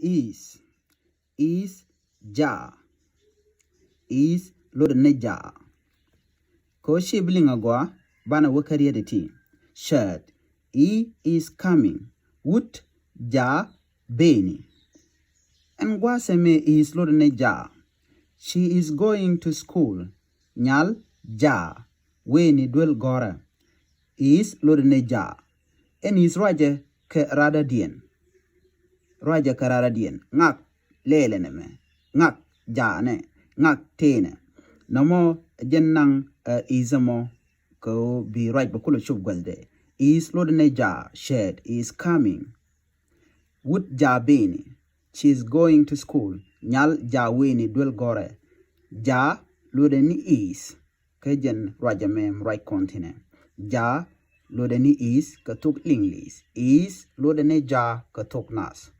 is ja, is lode ne ja. Ko shibling agwa bana wakariya de ti. Shirt, is coming. Woot ja beni. And gwaseme is lode ne ja. She is going to school. Nyal ja. Weni dwel gora. Is lode ne ja. And is raja ke rada dien. Raja ke rada dien. Ngak lele ne me. Ngak ja ne. Ngak te ne. Namo jennang izamo ko bi right bakula shub gwalde. Is lode ne ja. Shed is coming. Woot ja beni. She is going to school. Nyal ja weni dwel gore. Ja lode ni is. Kajen raja mem right continent. Ja lode ni is katuk linglis. Is lode ne ja katuk nas.